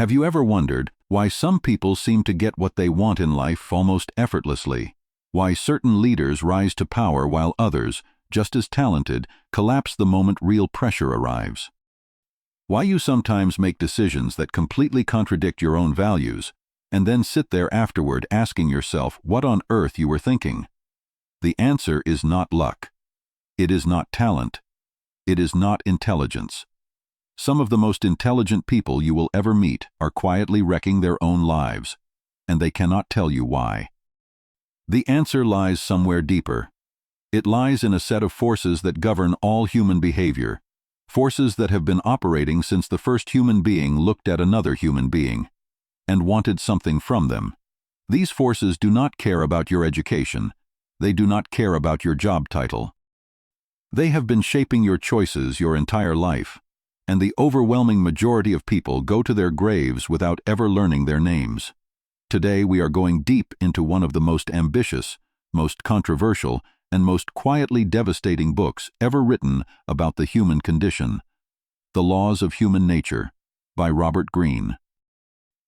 Have you ever wondered why some people seem to get what they want in life almost effortlessly? Why certain leaders rise to power while others, just as talented, collapse the moment real pressure arrives? Why you sometimes make decisions that completely contradict your own values, and then sit there afterward asking yourself what on earth you were thinking? The answer is not luck. It is not talent. It is not intelligence. Some of the most intelligent people you will ever meet are quietly wrecking their own lives, and they cannot tell you why. The answer lies somewhere deeper. It lies in a set of forces that govern all human behavior, forces that have been operating since the first human being looked at another human being and wanted something from them. These forces do not care about your education. They do not care about your job title. They have been shaping your choices your entire life, and the overwhelming majority of people go to their graves without ever learning their names. Today we are going deep into one of the most ambitious, most controversial, and most quietly devastating books ever written about the human condition, The Laws of Human Nature, by Robert Greene.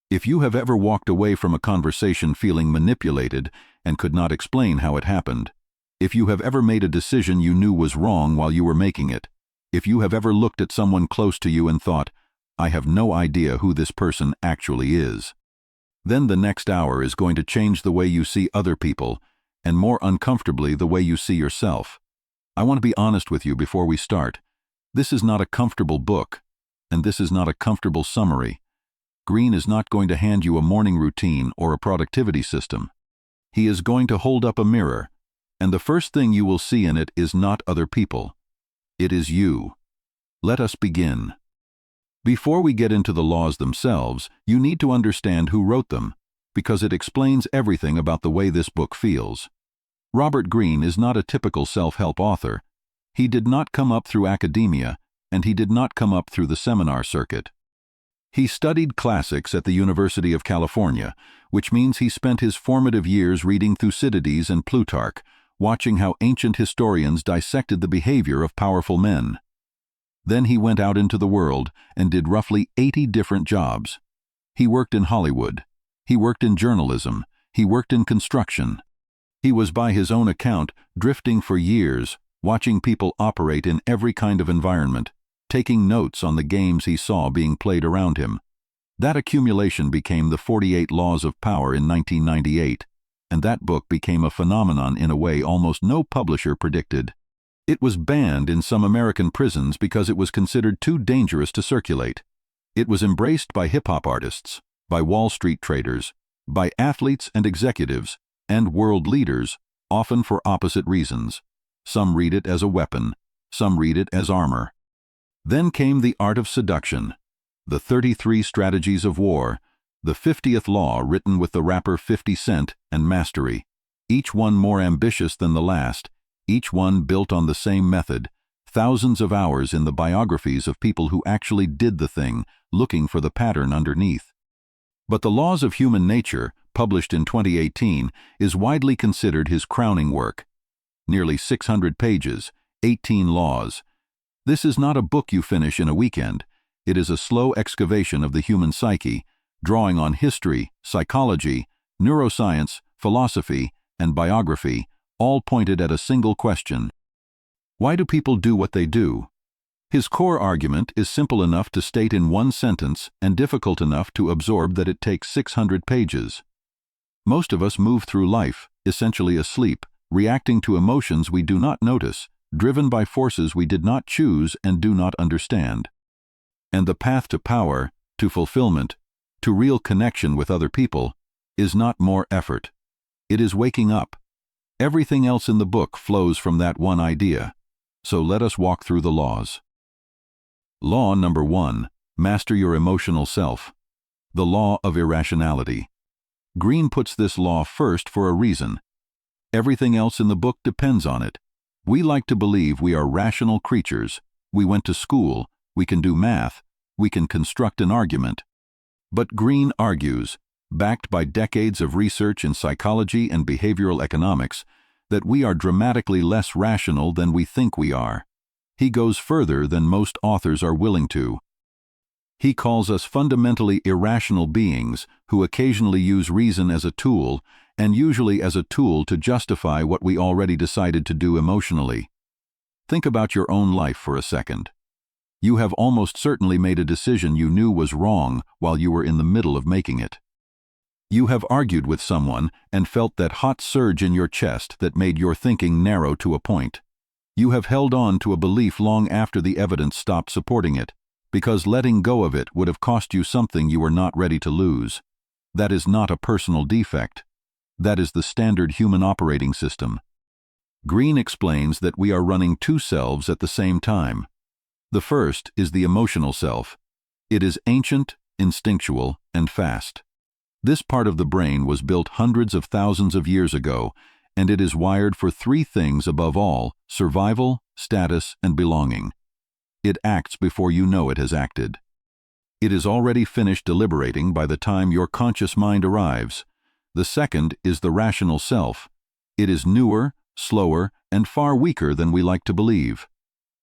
If you have ever walked away from a conversation feeling manipulated and could not explain how it happened, if you have ever made a decision you knew was wrong while you were making it, if you have ever looked at someone close to you and thought, I have no idea who this person actually is, then the next hour is going to change the way you see other people, and more uncomfortably the way you see yourself. I want to be honest with you before we start. This is not a comfortable book, and this is not a comfortable summary. Greene is not going to hand you a morning routine or a productivity system. He is going to hold up a mirror, and the first thing you will see in it is not other people. It is you. Let us begin. Before we get into the laws themselves, you need to understand who wrote them, because it explains everything about the way this book feels. Robert Greene is not a typical self-help author. He did not come up through academia, and he did not come up through the seminar circuit. He studied classics at the University of California, which means he spent his formative years reading Thucydides and Plutarch, watching how ancient historians dissected the behavior of powerful men. Then he went out into the world and did roughly 80 different jobs. He worked in Hollywood. He worked in journalism. He worked in construction. He was, by his own account, drifting for years, watching people operate in every kind of environment, taking notes on the games he saw being played around him. That accumulation became the 48 Laws of Power in 1998, and that book became a phenomenon in a way almost no publisher predicted. It was banned in some American prisons because it was considered too dangerous to circulate. It was embraced by hip-hop artists, by Wall Street traders, by athletes and executives, and world leaders, often for opposite reasons. Some read it as a weapon, some read it as armor. Then came the art of seduction, the 33 strategies of war, the 50th law written with the rapper 50 Cent, and mastery, each one more ambitious than the last, each one built on the same method, thousands of hours in the biographies of people who actually did the thing, looking for the pattern underneath. But The Laws of Human Nature, published in 2018, is widely considered his crowning work. Nearly 600 pages, 18 laws. This is not a book you finish in a weekend. It is a slow excavation of the human psyche, drawing on history, psychology, neuroscience, philosophy, and biography, all pointed at a single question. Why do people do what they do? His core argument is simple enough to state in one sentence and difficult enough to absorb that it takes 600 pages. Most of us move through life, essentially asleep, reacting to emotions we do not notice, driven by forces we did not choose and do not understand. And the path to power, to fulfillment, to real connection with other people, is not more effort. It is waking up. Everything else in the book flows from that one idea. So let us walk through the laws. Law number 1, master your emotional self. The law of irrationality. Greene puts this law first for a reason. Everything else in the book depends on it. We like to believe we are rational creatures. We went to school, we can do math, we can construct an argument. But Greene argues, backed by decades of research in psychology and behavioral economics, that we are dramatically less rational than we think we are. He goes further than most authors are willing to. He calls us fundamentally irrational beings who occasionally use reason as a tool, and usually as a tool to justify what we already decided to do emotionally. Think about your own life for a second. You have almost certainly made a decision you knew was wrong while you were in the middle of making it. You have argued with someone and felt that hot surge in your chest that made your thinking narrow to a point. You have held on to a belief long after the evidence stopped supporting it, because letting go of it would have cost you something you were not ready to lose. That is not a personal defect. That is the standard human operating system. Greene explains that we are running two selves at the same time. The first is the emotional self. It is ancient, instinctual, and fast. This part of the brain was built hundreds of thousands of years ago, and it is wired for three things above all: survival, status, and belonging. It acts before you know it has acted. It is already finished deliberating by the time your conscious mind arrives. The second is the rational self. It is newer, slower, and far weaker than we like to believe.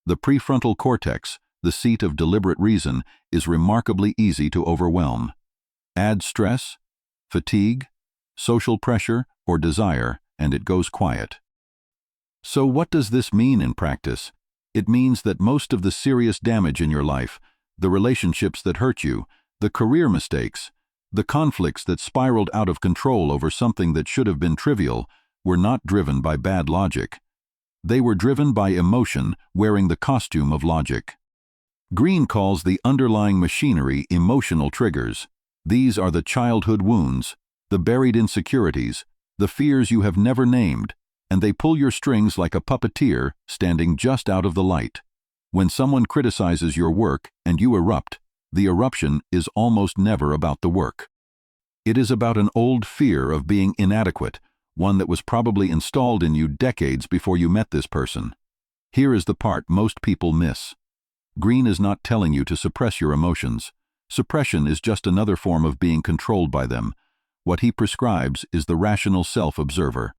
The prefrontal cortex, the seat of deliberate reason, is remarkably easy to overwhelm. Add stress, fatigue, social pressure, or desire, and it goes quiet. So what does this mean in practice? It means that most of the serious damage in your life, the relationships that hurt you, the career mistakes, the conflicts that spiraled out of control over something that should have been trivial, were not driven by bad logic. They were driven by emotion wearing the costume of logic. Greene calls the underlying machinery emotional triggers. These are the childhood wounds, the buried insecurities, the fears you have never named, and they pull your strings like a puppeteer standing just out of the light. When someone criticizes your work and you erupt, the eruption is almost never about the work. It is about an old fear of being inadequate, one that was probably installed in you decades before you met this person. Here is the part most people miss. Greene is not telling you to suppress your emotions. Suppression is just another form of being controlled by them. What he prescribes is the rational self-observer.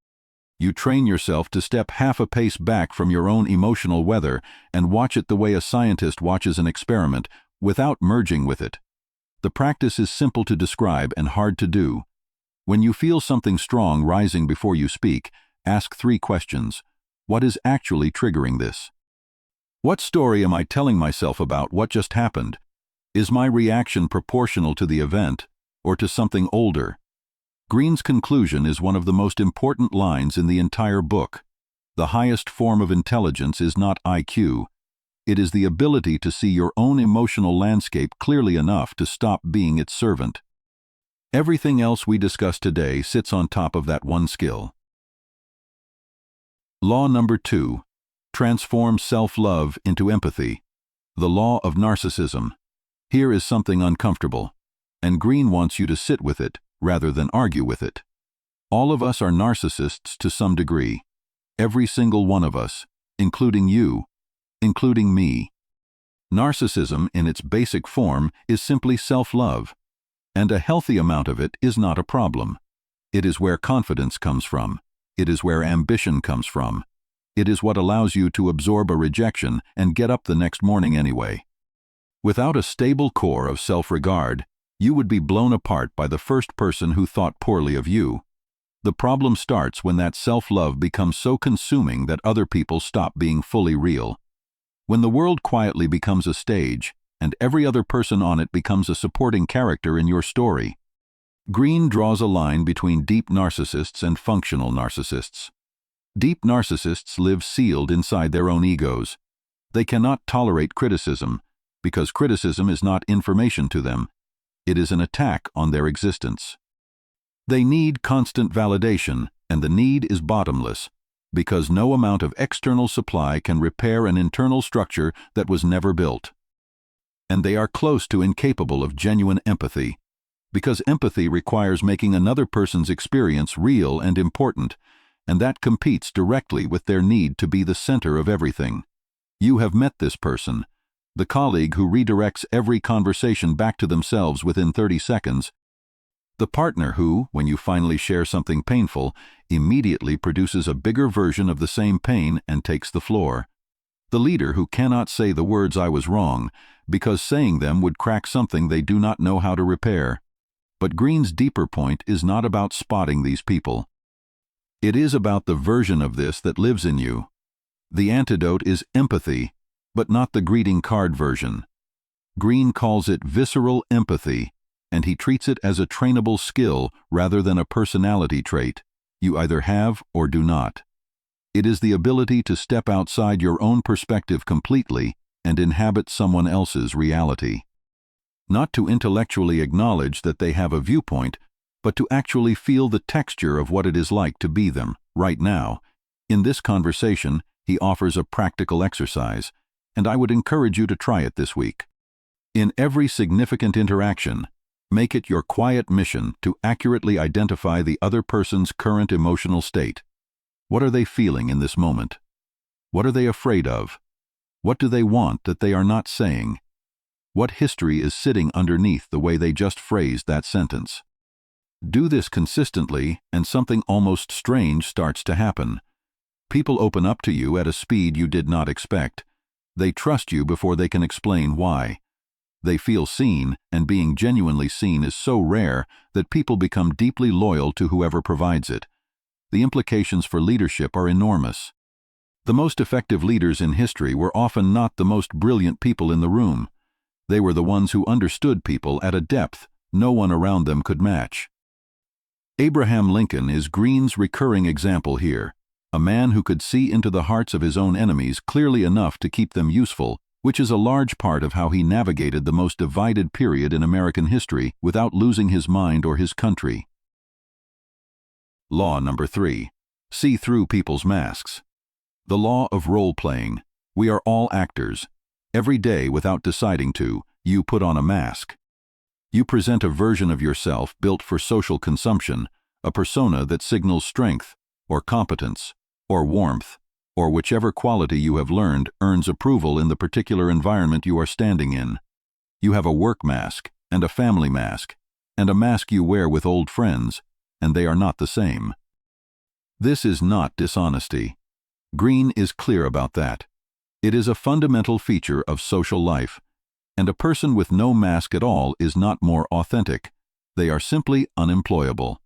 You train yourself to step half a pace back from your own emotional weather and watch it the way a scientist watches an experiment, without merging with it. The practice is simple to describe and hard to do. When you feel something strong rising before you speak, ask 3 questions. What is actually triggering this? What story am I telling myself about what just happened? Is my reaction proportional to the event, or to something older? Greene's conclusion is one of the most important lines in the entire book. The highest form of intelligence is not IQ. It is the ability to see your own emotional landscape clearly enough to stop being its servant. Everything else we discuss today sits on top of that one skill. Law number 2. Transform self-love into empathy. The law of narcissism. Here is something uncomfortable, and Greene wants you to sit with it rather than argue with it. All of us are narcissists to some degree. Every single one of us, including you, including me. Narcissism, in its basic form, is simply self-love, and a healthy amount of it is not a problem. It is where confidence comes from. It is where ambition comes from. It is what allows you to absorb a rejection and get up the next morning anyway. Without a stable core of self-regard, you would be blown apart by the first person who thought poorly of you. The problem starts when that self-love becomes so consuming that other people stop being fully real. When the world quietly becomes a stage, and every other person on it becomes a supporting character in your story. Greene draws a line between deep narcissists and functional narcissists. Deep narcissists live sealed inside their own egos. They cannot tolerate criticism, because criticism is not information to them. It is an attack on their existence. They need constant validation, and the need is bottomless, because no amount of external supply can repair an internal structure that was never built. And they are close to incapable of genuine empathy, because empathy requires making another person's experience real and important, and that competes directly with their need to be the center of everything. You have met this person, the colleague who redirects every conversation back to themselves within 30 seconds, the partner who, when you finally share something painful, immediately produces a bigger version of the same pain and takes the floor, The leader who cannot say the words "I was wrong," because saying them would crack something they do not know how to repair. But Greene's deeper point is not about spotting these people. It is about the version of this that lives in you. The antidote is empathy, but not the greeting card version. Greene calls it visceral empathy, and he treats it as a trainable skill rather than a personality trait. You either have or do not. It is the ability to step outside your own perspective completely and inhabit someone else's reality. Not to intellectually acknowledge that they have a viewpoint, but to actually feel the texture of what it is like to be them, right now. In this conversation, he offers a practical exercise, and I would encourage you to try it this week. In every significant interaction, make it your quiet mission to accurately identify the other person's current emotional state. What are they feeling in this moment? What are they afraid of? What do they want that they are not saying? What history is sitting underneath the way they just phrased that sentence? Do this consistently, and something almost strange starts to happen. People open up to you at a speed you did not expect. They trust you before they can explain why. They feel seen, and being genuinely seen is so rare that people become deeply loyal to whoever provides it. The implications for leadership are enormous. The most effective leaders in history were often not the most brilliant people in the room. They were the ones who understood people at a depth no one around them could match. Abraham Lincoln is Greene's recurring example here, a man who could see into the hearts of his own enemies clearly enough to keep them useful, which is a large part of how he navigated the most divided period in American history without losing his mind or his country. Law number 3. See through people's masks. The law of role-playing. We are all actors. Every day, without deciding to, you put on a mask. You present a version of yourself built for social consumption, a persona that signals strength, or competence, or warmth, or whichever quality you have learned earns approval in the particular environment you are standing in. You have a work mask, and a family mask, and a mask you wear with old friends, and they are not the same. This is not dishonesty. Greene is clear about that. It is a fundamental feature of social life, and a person with no mask at all is not more authentic. They are simply unemployable.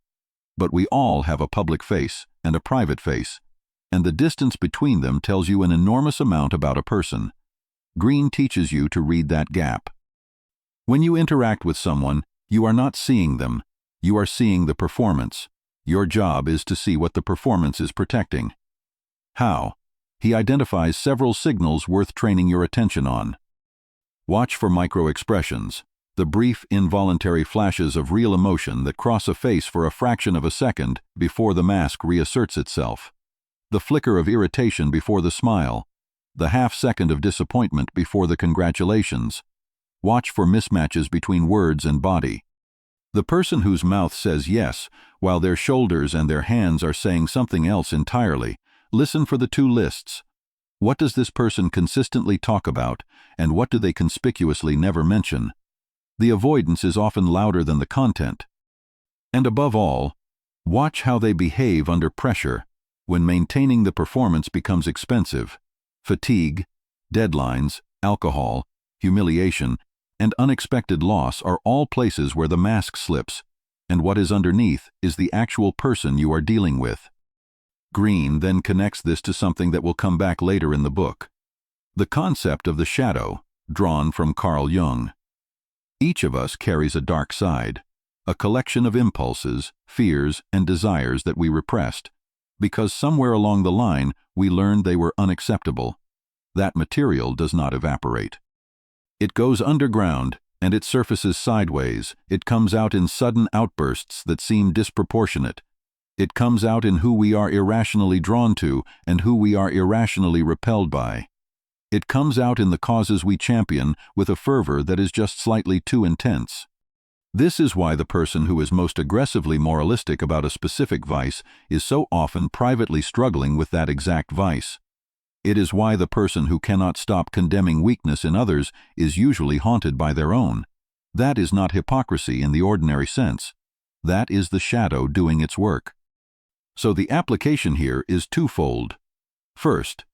But we all have a public face and a private face, and the distance between them tells you an enormous amount about a person. Greene teaches you to read that gap. When you interact with someone, you are not seeing them. You are seeing the performance. Your job is to see what the performance is protecting. How? He identifies several signals worth training your attention on. Watch for micro-expressions, the brief, involuntary flashes of real emotion that cross a face for a fraction of a second before the mask reasserts itself. The flicker of irritation before the smile, the half-second of disappointment before the congratulations. Watch for mismatches between words and body. The person whose mouth says yes, while their shoulders and their hands are saying something else entirely. Listen for the two lists. What does this person consistently talk about, and what do they conspicuously never mention? The avoidance is often louder than the content. And above all, watch how they behave under pressure, when maintaining the performance becomes expensive. Fatigue, deadlines, alcohol, humiliation, and unexpected loss are all places where the mask slips, and what is underneath is the actual person you are dealing with. Greene then connects this to something that will come back later in the book. The concept of the shadow, drawn from Carl Jung. Each of us carries a dark side, a collection of impulses, fears, and desires that we repressed, because somewhere along the line we learned they were unacceptable. That material does not evaporate. It goes underground, and it surfaces sideways. It comes out in sudden outbursts that seem disproportionate. It comes out in who we are irrationally drawn to and who we are irrationally repelled by. It comes out in the causes we champion with a fervor that is just slightly too intense. This is why the person who is most aggressively moralistic about a specific vice is so often privately struggling with that exact vice. It is why the person who cannot stop condemning weakness in others is usually haunted by their own. That is not hypocrisy in the ordinary sense. That is the shadow doing its work. So the application here is twofold. First,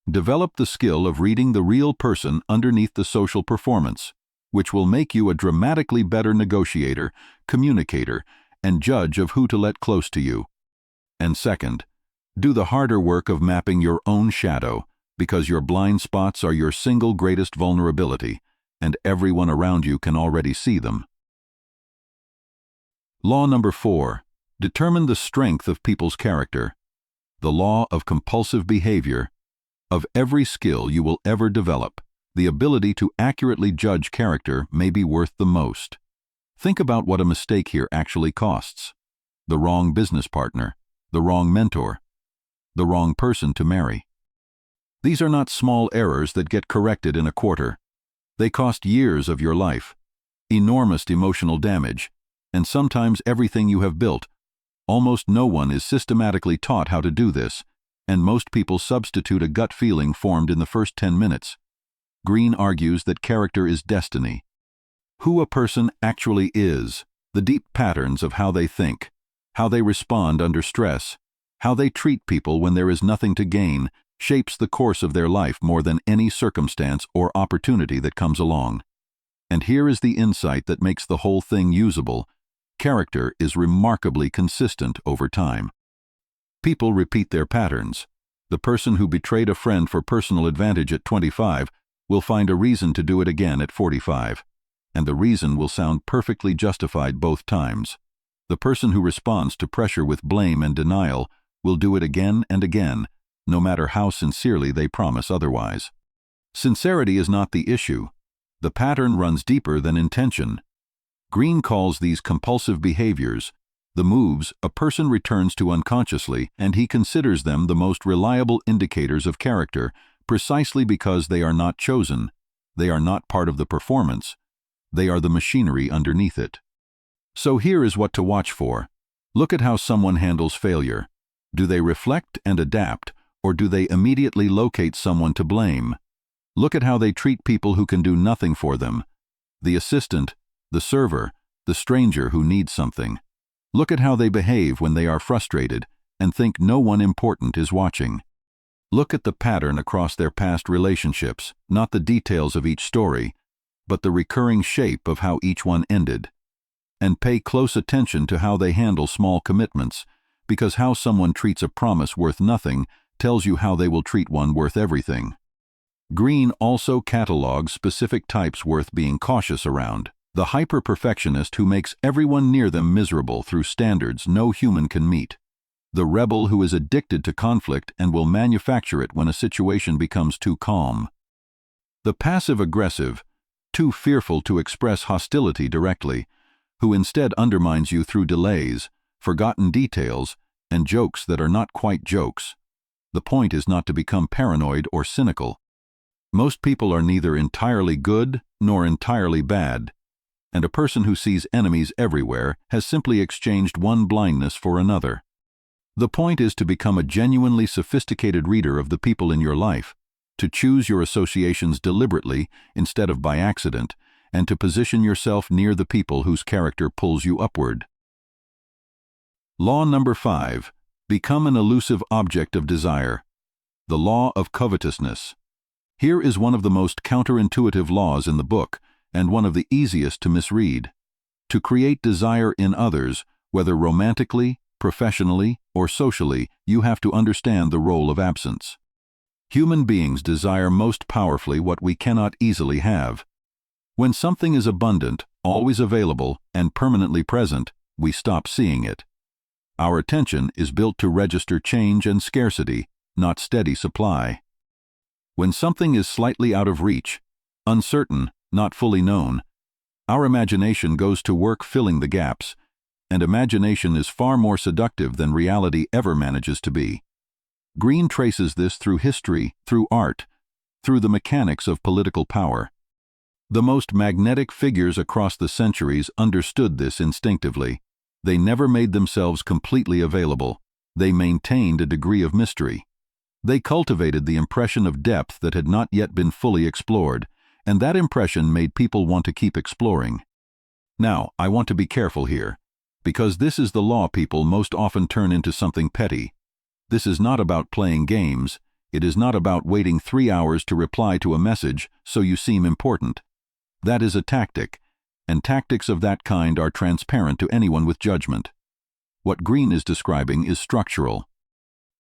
Develop the skill of reading the real person underneath the social performance, which will make you a dramatically better negotiator, communicator, and judge of who to let close to you. And second, do the harder work of mapping your own shadow, because your blind spots are your single greatest vulnerability, and everyone around you can already see them. Law number 4. Determine the strength of people's character. The law of compulsive behavior. Of every skill you will ever develop, the ability to accurately judge character may be worth the most. Think about what a mistake here actually costs. The wrong business partner, the wrong mentor, the wrong person to marry. These are not small errors that get corrected in a quarter. They cost years of your life, enormous emotional damage, and sometimes everything you have built. Almost no one is systematically taught how to do this, and most people substitute a gut feeling formed in the first 10 minutes. Greene argues that character is destiny. Who a person actually is, the deep patterns of how they think, how they respond under stress, how they treat people when there is nothing to gain, shapes the course of their life more than any circumstance or opportunity that comes along. And here is the insight that makes the whole thing usable. Character is remarkably consistent over time. People repeat their patterns. The person who betrayed a friend for personal advantage at 25 will find a reason to do it again at 45, and the reason will sound perfectly justified both times. The person who responds to pressure with blame and denial will do it again and again, no matter how sincerely they promise otherwise. Sincerity is not the issue. The pattern runs deeper than intention. Greene calls these compulsive behaviors the moves a person returns to unconsciously, and he considers them the most reliable indicators of character precisely because they are not chosen, they are not part of the performance, they are the machinery underneath it. So here is what to watch for. Look at how someone handles failure. Do they reflect and adapt, or do they immediately locate someone to blame? Look at how they treat people who can do nothing for them. The assistant, the server, the stranger who needs something. Look at how they behave when they are frustrated and think no one important is watching. Look at the pattern across their past relationships, not the details of each story, but the recurring shape of how each one ended. And pay close attention to how they handle small commitments, because how someone treats a promise worth nothing tells you how they will treat one worth everything. Greene also catalogues specific types worth being cautious around. The hyper-perfectionist who makes everyone near them miserable through standards no human can meet. The rebel who is addicted to conflict and will manufacture it when a situation becomes too calm. The passive-aggressive, too fearful to express hostility directly, who instead undermines you through delays, forgotten details, and jokes that are not quite jokes. The point is not to become paranoid or cynical. Most people are neither entirely good nor entirely bad, and a person who sees enemies everywhere has simply exchanged one blindness for another. The point is to become a genuinely sophisticated reader of the people in your life, to choose your associations deliberately instead of by accident, and to position yourself near the people whose character pulls you upward. Law number 5. Become an elusive object of desire. The law of covetousness. Here is one of the most counterintuitive laws in the book, and one of the easiest to misread. To create desire in others, whether romantically, professionally, or socially, you have to understand the role of absence. Human beings desire most powerfully what we cannot easily have. When something is abundant, always available, and permanently present, we stop seeing it. Our attention is built to register change and scarcity, not steady supply. When something is slightly out of reach, uncertain, not fully known, our imagination goes to work filling the gaps, and imagination is far more seductive than reality ever manages to be. Greene traces this through history, through art, through the mechanics of political power. The most magnetic figures across the centuries understood this instinctively. They never made themselves completely available. They maintained a degree of mystery. They cultivated the impression of depth that had not yet been fully explored, and that impression made people want to keep exploring. Now, I want to be careful here, because this is the law people most often turn into something petty. This is not about playing games, It is not about waiting 3 hours to reply to a message so you seem important. That is a tactic, and tactics of that kind are transparent to anyone with judgment. What Greene is describing is structural.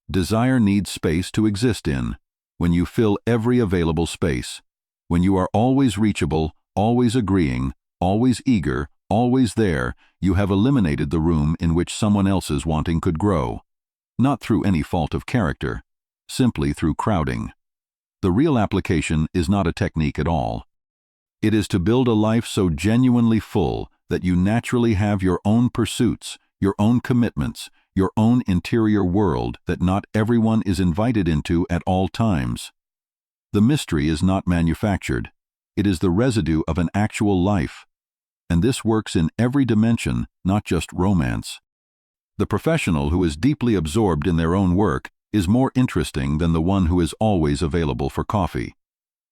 Desire needs space to exist in. When you fill every available space, when you are always reachable, always agreeing, always eager, always there, you have eliminated the room in which someone else's wanting could grow. Not through any fault of character, simply through crowding. The real application is not a technique at all. It is to build a life so genuinely full that you naturally have your own pursuits, your own commitments, your own interior world that not everyone is invited into at all times. The mystery is not manufactured. It is the residue of an actual life. And this works in every dimension, not just romance. The professional who is deeply absorbed in their own work is more interesting than the one who is always available for coffee.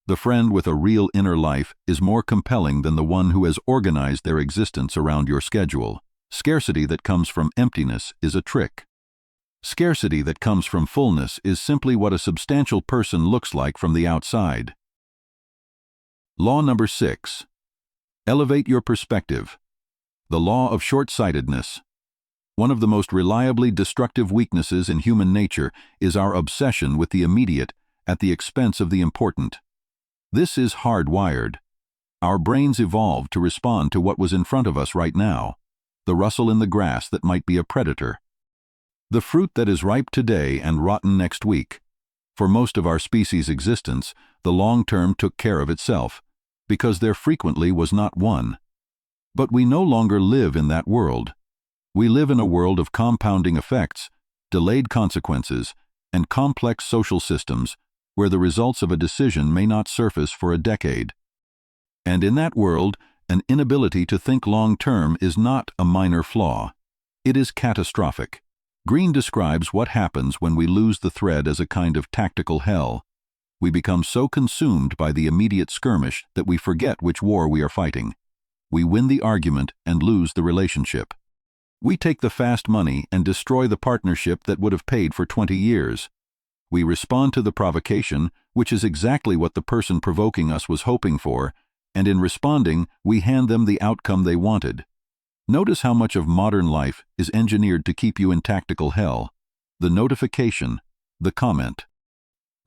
The friend with a real inner life is more compelling than the one who has organized their existence around your schedule. Scarcity that comes from emptiness is a trick. Scarcity that comes from fullness is simply what a substantial person looks like from the outside. Law number 6. Elevate your perspective. The law of short-sightedness. One of the most reliably destructive weaknesses in human nature is our obsession with the immediate at the expense of the important. This is hardwired. Our brains evolved to respond to what was in front of us right now, the rustle in the grass that might be a predator. The fruit that is ripe today and rotten next week. For most of our species' existence, the long term took care of itself, because there frequently was not one. But we no longer live in that world. We live in a world of compounding effects, delayed consequences, and complex social systems where the results of a decision may not surface for a decade. And in that world, an inability to think long-term is not a minor flaw. It is catastrophic. Greene describes what happens when we lose the thread as a kind of tactical hell. We become so consumed by the immediate skirmish that we forget which war we are fighting. We win the argument and lose the relationship. We take the fast money and destroy the partnership that would have paid for 20 years. We respond to the provocation, which is exactly what the person provoking us was hoping for, and in responding, we hand them the outcome they wanted. Notice how much of modern life is engineered to keep you in tactical hell. The notification, the comment.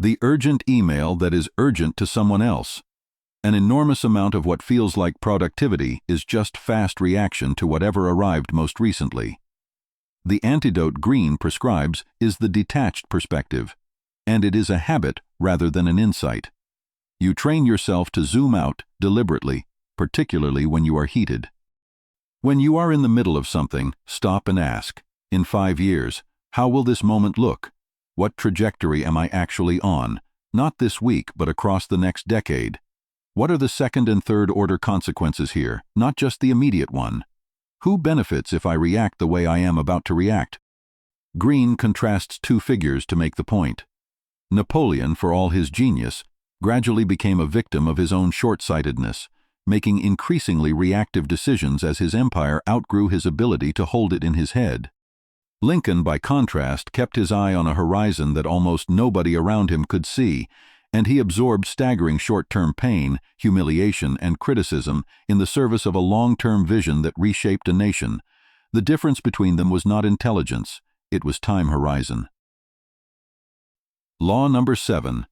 The urgent email that is urgent to someone else. An enormous amount of what feels like productivity is just fast reaction to whatever arrived most recently. The antidote Greene prescribes is the detached perspective, and it is a habit rather than an insight. You train yourself to zoom out deliberately, particularly when you are heated. When you are in the middle of something, stop and ask, in 5 years, how will this moment look? What trajectory am I actually on? Not this week, but across the next decade. What are the second and third order consequences here, not just the immediate one? Who benefits if I react the way I am about to react? Greene contrasts two figures to make the point. Napoleon, for all his genius, gradually became a victim of his own short-sightedness, making increasingly reactive decisions as his empire outgrew his ability to hold it in his head. Lincoln, by contrast, kept his eye on a horizon that almost nobody around him could see, and he absorbed staggering short-term pain, humiliation, and criticism in the service of a long-term vision that reshaped a nation. The difference between them was not intelligence, it was time horizon. Law number 7.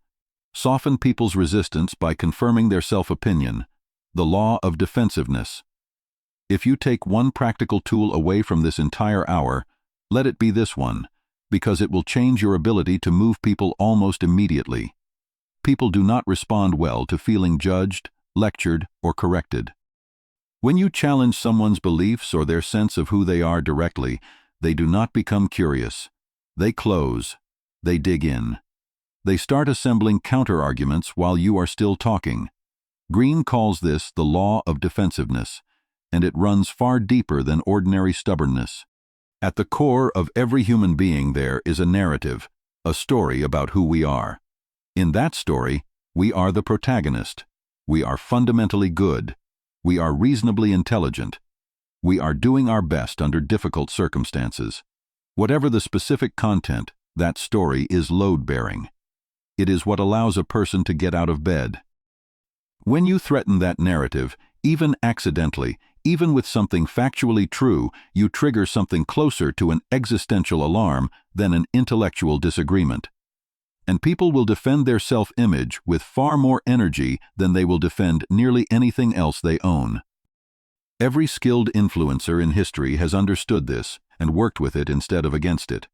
Soften people's resistance by confirming their self-opinion. The law of defensiveness. If you take one practical tool away from this entire hour, let it be this one, because it will change your ability to move people almost immediately. People do not respond well to feeling judged, lectured, or corrected. When you challenge someone's beliefs or their sense of who they are directly, they do not become curious. They close. They dig in. They start assembling counter-arguments while you are still talking. Greene calls this the law of defensiveness, and it runs far deeper than ordinary stubbornness. At the core of every human being there is a narrative, a story about who we are. In that story, we are the protagonist. We are fundamentally good. We are reasonably intelligent. We are doing our best under difficult circumstances. Whatever the specific content, that story is load-bearing. It is what allows a person to get out of bed. When you threaten that narrative, even accidentally, even with something factually true, you trigger something closer to an existential alarm than an intellectual disagreement. And people will defend their self-image with far more energy than they will defend nearly anything else they own. Every skilled influencer in history has understood this and worked with it instead of against it.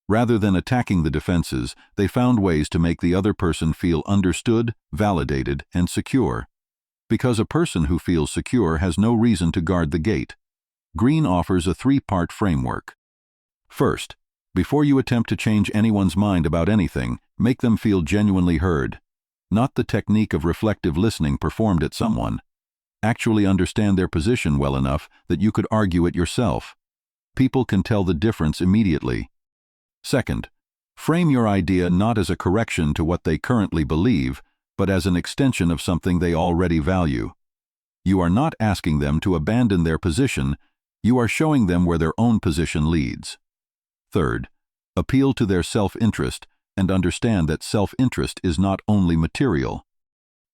Rather than attacking the defenses, they found ways to make the other person feel understood, validated, and secure. Because a person who feels secure has no reason to guard the gate. Greene offers a three-part framework. First, before you attempt to change anyone's mind about anything, make them feel genuinely heard. Not the technique of reflective listening performed at someone. Actually understand their position well enough that you could argue it yourself. People can tell the difference immediately. Second, frame your idea not as a correction to what they currently believe, but as an extension of something they already value. You are not asking them to abandon their position, you are showing them where their own position leads. Third, appeal to their self-interest and understand that self-interest is not only material.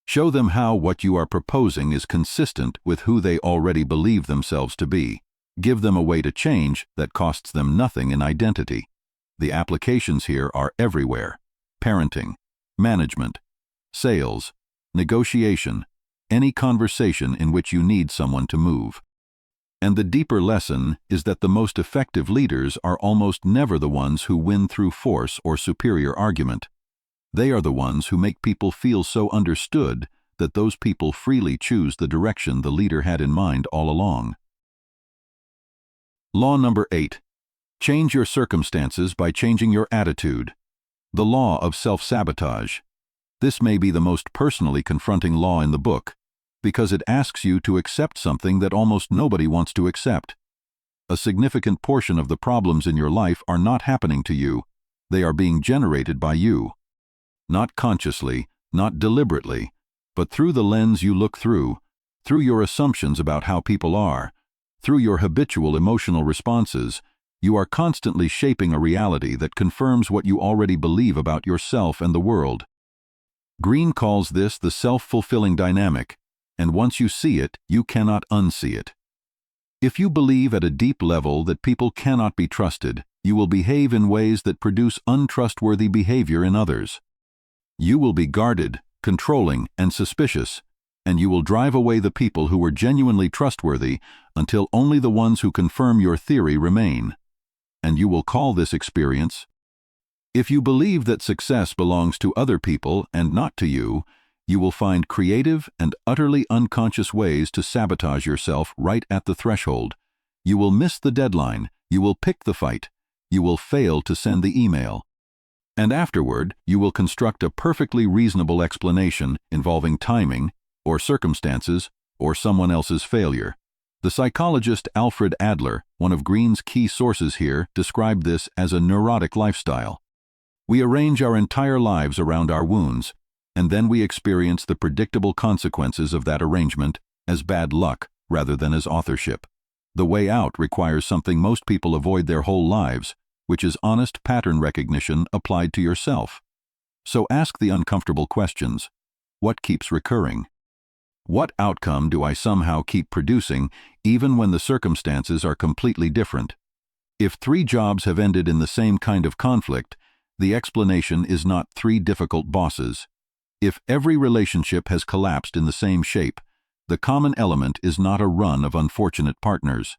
Show them how what you are proposing is consistent with who they already believe themselves to be. Give them a way to change that costs them nothing in identity. The applications here are everywhere: parenting, management, sales, negotiation, any conversation in which you need someone to move. And the deeper lesson is that the most effective leaders are almost never the ones who win through force or superior argument. They are the ones who make people feel so understood that those people freely choose the direction the leader had in mind all along. Law number 8. Change your circumstances by changing your attitude. The law of self-sabotage. This may be the most personally confronting law in the book, because it asks you to accept something that almost nobody wants to accept. A significant portion of the problems in your life are not happening to you, they are being generated by you. Not consciously, not deliberately, but through the lens you look through your assumptions about how people are, through your habitual emotional responses, you are constantly shaping a reality that confirms what you already believe about yourself and the world. Greene calls this the self-fulfilling dynamic, and once you see it, you cannot unsee it. If you believe at a deep level that people cannot be trusted, you will behave in ways that produce untrustworthy behavior in others. You will be guarded, controlling, and suspicious, and you will drive away the people who were genuinely trustworthy until only the ones who confirm your theory remain. And you will call this experience. If you believe that success belongs to other people and not to you, you will find creative and utterly unconscious ways to sabotage yourself right at the threshold. You will miss the deadline, you will pick the fight, you will fail to send the email. And afterward, you will construct a perfectly reasonable explanation involving timing, or circumstances, or someone else's failure. The psychologist Alfred Adler, one of Greene's key sources here, described this as a neurotic lifestyle. We arrange our entire lives around our wounds, and then we experience the predictable consequences of that arrangement as bad luck rather than as authorship. The way out requires something most people avoid their whole lives, which is honest pattern recognition applied to yourself. So ask the uncomfortable questions. What keeps recurring? What outcome do I somehow keep producing, even when the circumstances are completely different? If 3 jobs have ended in the same kind of conflict, the explanation is not 3 difficult bosses. If every relationship has collapsed in the same shape, the common element is not a run of unfortunate partners.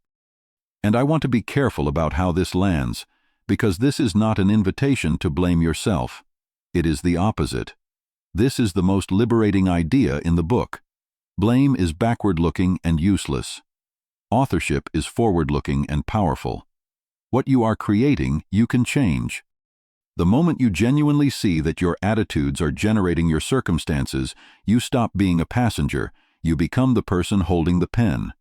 And I want to be careful about how this lands, because this is not an invitation to blame yourself. It is the opposite. This is the most liberating idea in the book. Blame is backward-looking and useless. Authorship is forward-looking and powerful. What you are creating, you can change. The moment you genuinely see that your attitudes are generating your circumstances, you stop being a passenger, you become the person holding the pen.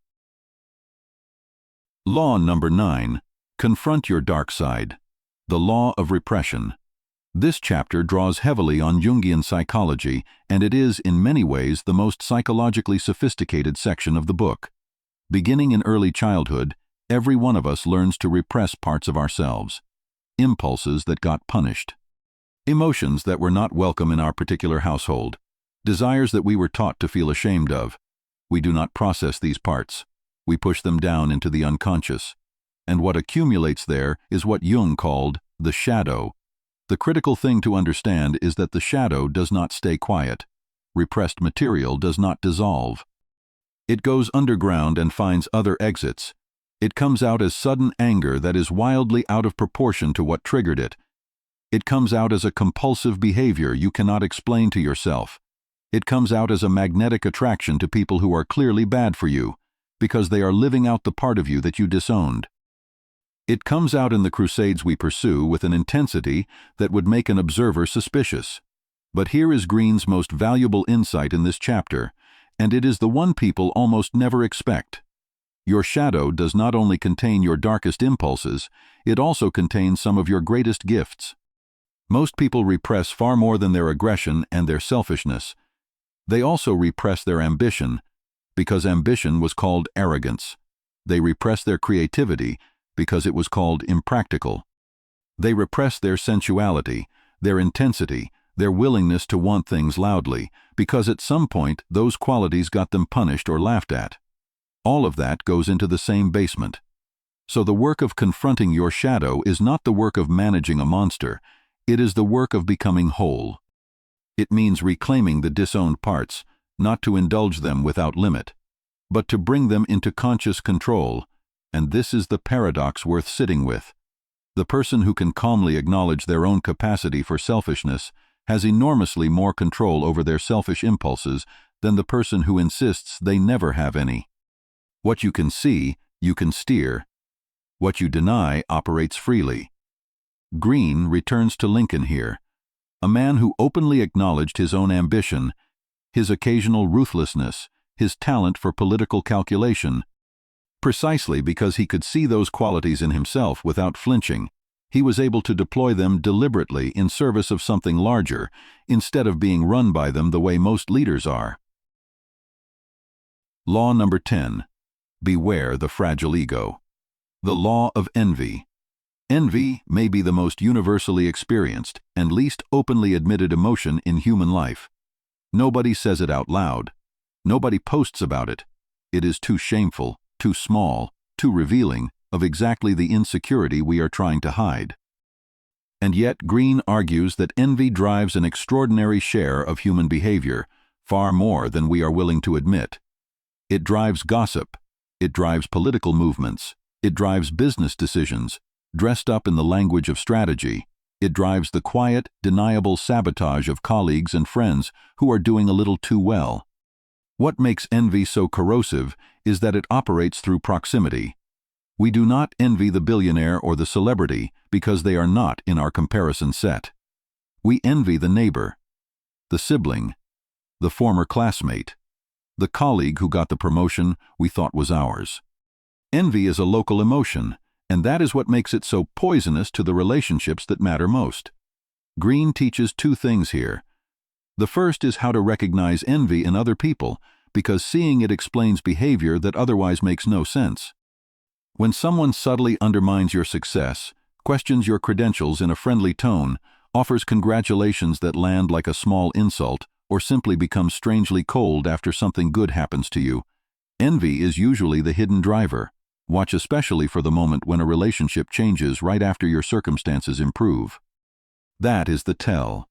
Law number 9. Confront your dark side. The law of repression. This chapter draws heavily on Jungian psychology, and it is, in many ways, the most psychologically sophisticated section of the book. Beginning in early childhood, every one of us learns to repress parts of ourselves, impulses that got punished. Emotions that were not welcome in our particular household. Desires that we were taught to feel ashamed of. We do not process these parts. We push them down into the unconscious. And what accumulates there is what Jung called the shadow. The critical thing to understand is that the shadow does not stay quiet. Repressed material does not dissolve. It goes underground and finds other exits. It comes out as sudden anger that is wildly out of proportion to what triggered it. It comes out as a compulsive behavior you cannot explain to yourself. It comes out as a magnetic attraction to people who are clearly bad for you, because they are living out the part of you that you disowned. It comes out in the crusades we pursue with an intensity that would make an observer suspicious. But here is Greene's most valuable insight in this chapter, and it is the one people almost never expect. Your shadow does not only contain your darkest impulses, it also contains some of your greatest gifts. Most people repress far more than their aggression and their selfishness. They also repress their ambition, because ambition was called arrogance. They repress their creativity, because it was called impractical. They repress their sensuality, their intensity, their willingness to want things loudly, because at some point those qualities got them punished or laughed at. All of that goes into the same basement. So the work of confronting your shadow is not the work of managing a monster, it is the work of becoming whole. It means reclaiming the disowned parts, not to indulge them without limit, but to bring them into conscious control, and this is the paradox worth sitting with. The person who can calmly acknowledge their own capacity for selfishness has enormously more control over their selfish impulses than the person who insists they never have any. What you can see, you can steer. What you deny operates freely. Greene returns to Lincoln here, a man who openly acknowledged his own ambition, his occasional ruthlessness, his talent for political calculation. Precisely because he could see those qualities in himself without flinching, he was able to deploy them deliberately in service of something larger, instead of being run by them the way most leaders are. Law number 10. Beware the fragile ego. The law of envy. Envy may be the most universally experienced and least openly admitted emotion in human life. Nobody says it out loud. Nobody posts about it. It is too shameful, too small, too revealing of exactly the insecurity we are trying to hide. And yet Greene argues that envy drives an extraordinary share of human behavior, far more than we are willing to admit. It drives gossip. It drives political movements. It drives business decisions, dressed up in the language of strategy. It drives the quiet, deniable sabotage of colleagues and friends who are doing a little too well. What makes envy so corrosive is that it operates through proximity. We do not envy the billionaire or the celebrity because they are not in our comparison set. We envy the neighbor, the sibling, the former classmate, the colleague who got the promotion we thought was ours. Envy is a local emotion, and that is what makes it so poisonous to the relationships that matter most. Greene teaches two things here. The first is how to recognize envy in other people, because seeing it explains behavior that otherwise makes no sense. When someone subtly undermines your success, questions your credentials in a friendly tone, offers congratulations that land like a small insult, or simply becomes strangely cold after something good happens to you, envy is usually the hidden driver. Watch especially for the moment when a relationship changes right after your circumstances improve. That is the tell.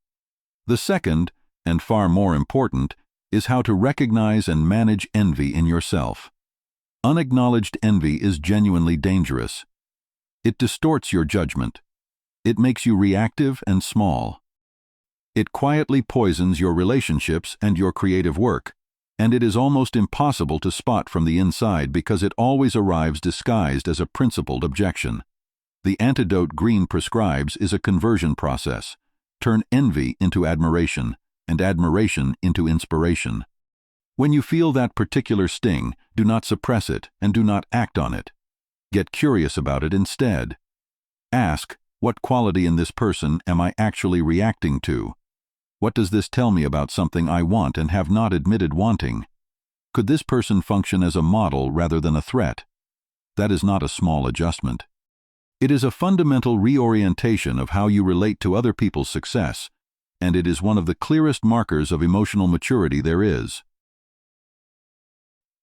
The second, and far more important, is how to recognize and manage envy in yourself. Unacknowledged envy is genuinely dangerous. It distorts your judgment. It makes you reactive and small. It quietly poisons your relationships and your creative work, and it is almost impossible to spot from the inside because it always arrives disguised as a principled objection. The antidote Greene prescribes is a conversion process. Turn envy into admiration, and admiration into inspiration. When you feel that particular sting, do not suppress it and do not act on it. Get curious about it instead. Ask, what quality in this person am I actually reacting to? What does this tell me about something I want and have not admitted wanting? Could this person function as a model rather than a threat? That is not a small adjustment. It is a fundamental reorientation of how you relate to other people's success, and it is one of the clearest markers of emotional maturity there is.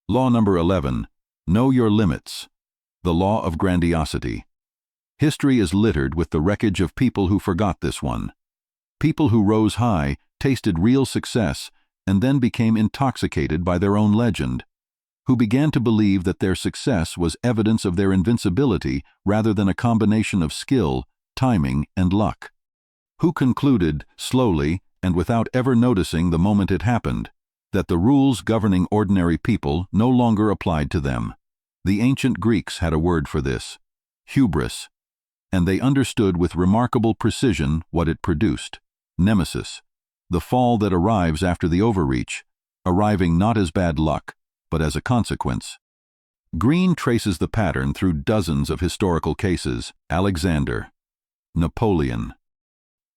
Law number 11. Know your limits. The law of grandiosity. History is littered with the wreckage of people who forgot this one. People who rose high, tasted real success, and then became intoxicated by their own legend, who began to believe that their success was evidence of their invincibility rather than a combination of skill, timing, and luck, who concluded, slowly and without ever noticing the moment it happened, that the rules governing ordinary people no longer applied to them. The ancient Greeks had a word for this, hubris, and they understood with remarkable precision what it produced, nemesis, the fall that arrives after the overreach, arriving not as bad luck, but as a consequence. Greene traces the pattern through dozens of historical cases: Alexander, Napoleon.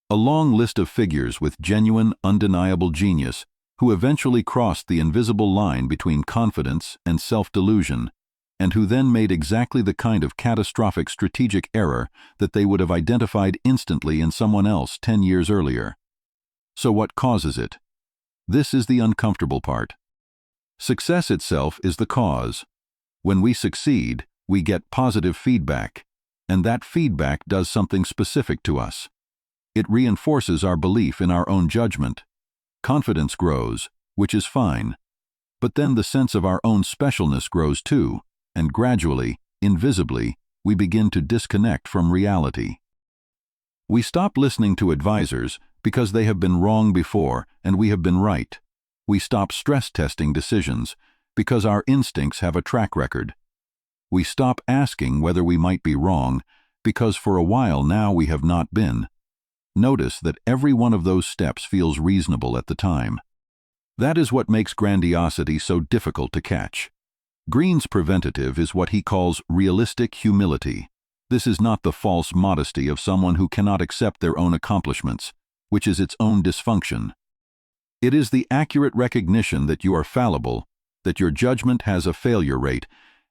A long list of figures with genuine, undeniable genius who eventually crossed the invisible line between confidence and self-delusion, and who then made exactly the kind of catastrophic strategic error that they would have identified instantly in someone else 10 years earlier. So what causes it? This is the uncomfortable part. Success itself is the cause. When we succeed, we get positive feedback, and that feedback does something specific to us. It reinforces our belief in our own judgment. Confidence grows, which is fine. But then the sense of our own specialness grows too, and gradually, invisibly, we begin to disconnect from reality. We stop listening to advisors because they have been wrong before and we have been right. We stop stress testing decisions because our instincts have a track record. We stop asking whether we might be wrong because for a while now we have not been. Notice that every one of those steps feels reasonable at the time. That is what makes grandiosity so difficult to catch. Greene's preventative is what he calls realistic humility. This is not the false modesty of someone who cannot accept their own accomplishments, which is its own dysfunction. It is the accurate recognition that you are fallible, that your judgment has a failure rate,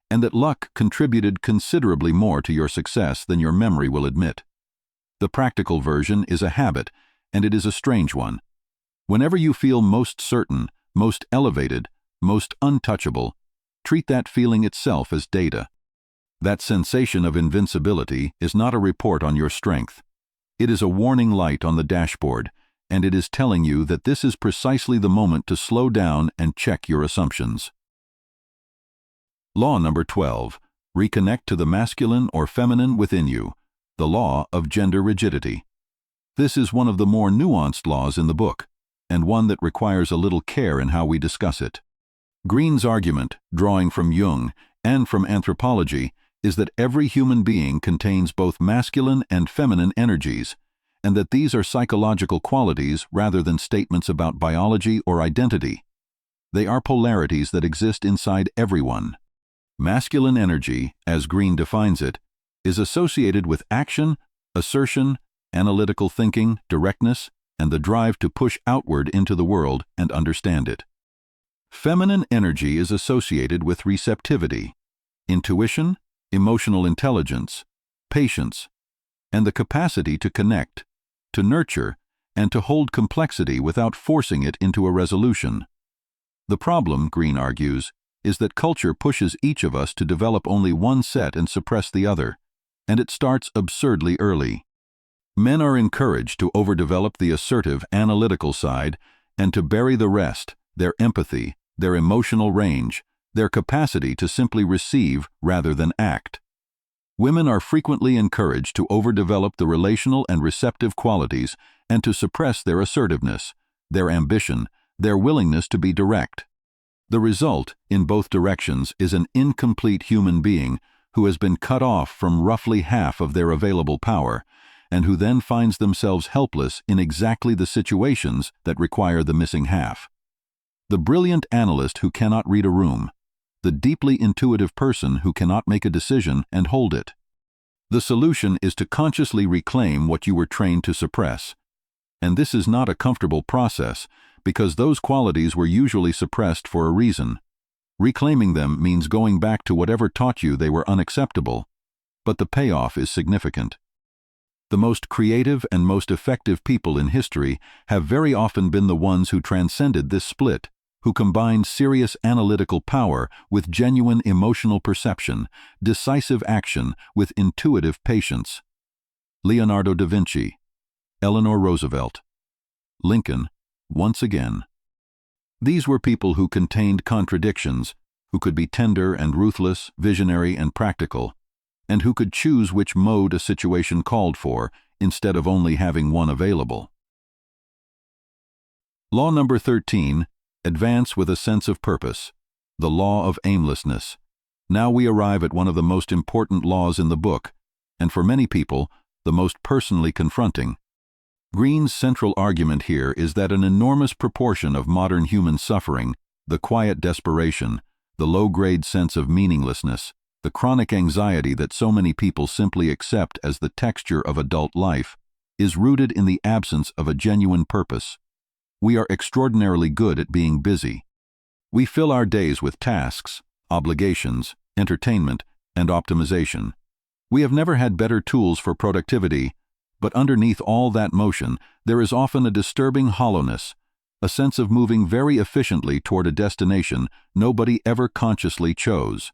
and that luck contributed considerably more to your success than your memory will admit. The practical version is a habit, and it is a strange one. Whenever you feel most certain, most elevated, most untouchable, treat that feeling itself as data. That sensation of invincibility is not a report on your strength. It is a warning light on the dashboard, and it is telling you that this is precisely the moment to slow down and check your assumptions. Law number 12. Reconnect to the masculine or feminine within you. The law of gender rigidity. This is one of the more nuanced laws in the book, and one that requires a little care in how we discuss it. Greene's argument, drawing from Jung and from anthropology, is that every human being contains both masculine and feminine energies, and that these are psychological qualities rather than statements about biology or identity. They are polarities that exist inside everyone. Masculine energy, as Greene defines it, is associated with action, assertion, analytical thinking, directness, and the drive to push outward into the world and understand it. Feminine energy is associated with receptivity, intuition, emotional intelligence, patience, and the capacity to connect, to nurture, and to hold complexity without forcing it into a resolution. The problem, Greene argues, is that culture pushes each of us to develop only one set and suppress the other, and it starts absurdly early. Men are encouraged to overdevelop the assertive, analytical side and to bury the rest, their empathy, their emotional range, their capacity to simply receive rather than act. Women are frequently encouraged to overdevelop the relational and receptive qualities and to suppress their assertiveness, their ambition, their willingness to be direct. The result, in both directions, is an incomplete human being who has been cut off from roughly half of their available power, and who then finds themselves helpless in exactly the situations that require the missing half. The brilliant analyst who cannot read a room, the deeply intuitive person who cannot make a decision and hold it. The solution is to consciously reclaim what you were trained to suppress. And this is not a comfortable process, because those qualities were usually suppressed for a reason. Reclaiming them means going back to whatever taught you they were unacceptable. but the payoff is significant. The most creative and most effective people in history have very often been the ones who transcended this split, who combined serious analytical power with genuine emotional perception, decisive action with intuitive patience. Leonardo da Vinci, Eleanor Roosevelt, Lincoln, once again. These were people who contained contradictions, who could be tender and ruthless, visionary and practical, and who could choose which mode a situation called for instead of only having one available. Law number 13, advance with a sense of purpose, the law of aimlessness. Now we arrive at one of the most important laws in the book, and for many people, the most personally confronting. Greene's central argument here is that an enormous proportion of modern human suffering, the quiet desperation, the low-grade sense of meaninglessness, the chronic anxiety that so many people simply accept as the texture of adult life, is rooted in the absence of a genuine purpose. We are extraordinarily good at being busy. We fill our days with tasks, obligations, entertainment, and optimization. We have never had better tools for productivity, but underneath all that motion, there is often a disturbing hollowness, a sense of moving very efficiently toward a destination nobody ever consciously chose.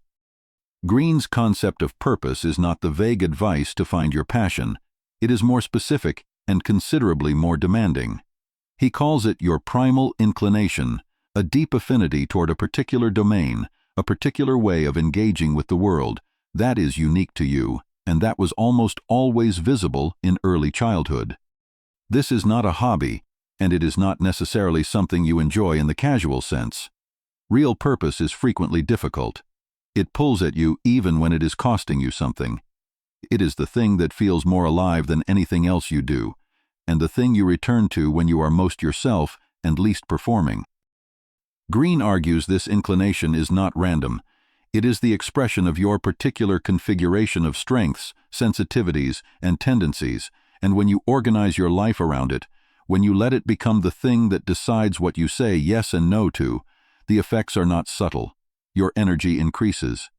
Greene's concept of purpose is not the vague advice to find your passion. It is more specific and considerably more demanding. He calls it your primal inclination, a deep affinity toward a particular domain, a particular way of engaging with the world. That is unique to you, and that was almost always visible in early childhood. This is not a hobby, and it is not necessarily something you enjoy in the casual sense. Real purpose is frequently difficult. It pulls at you even when it is costing you something. It is the thing that feels more alive than anything else you do, and the thing you return to when you are most yourself and least performing. Greene argues this inclination is not random. It is the expression of your particular configuration of strengths, sensitivities, and tendencies, and when you organize your life around it, when you let it become the thing that decides what you say yes and no to, the effects are not subtle. Your energy increases.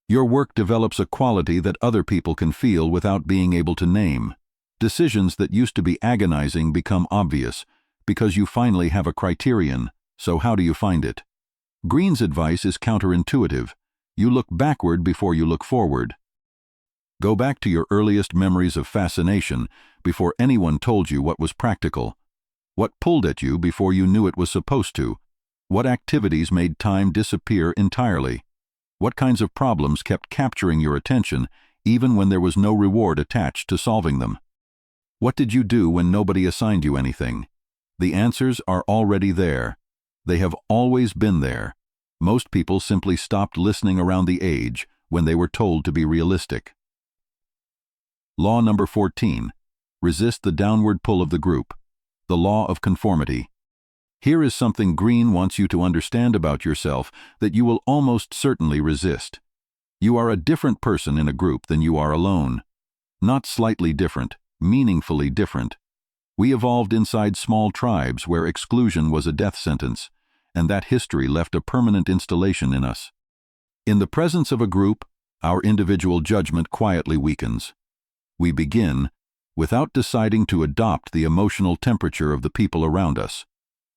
Your work develops a quality that other people can feel without being able to name. Decisions that used to be agonizing become obvious, because you finally have a criterion. So how do you find it? Greene's advice is counterintuitive. You look backward before you look forward. Go back to your earliest memories of fascination before anyone told you what was practical. What pulled at you before you knew it was supposed to? What activities made time disappear entirely? What kinds of problems kept capturing your attention even when there was no reward attached to solving them? What did you do when nobody assigned you anything? The answers are already there. They have always been there. Most people simply stopped listening around the age when they were told to be realistic. Law number 14. Resist the downward pull of the group. The law of conformity. Here is something Greene wants you to understand about yourself that you will almost certainly resist. You are a different person in a group than you are alone. Not slightly different, meaningfully different. We evolved inside small tribes where exclusion was a death sentence, and that history left a permanent installation in us. In the presence of a group, our individual judgment quietly weakens. We begin, without deciding to adopt the emotional temperature of the people around us.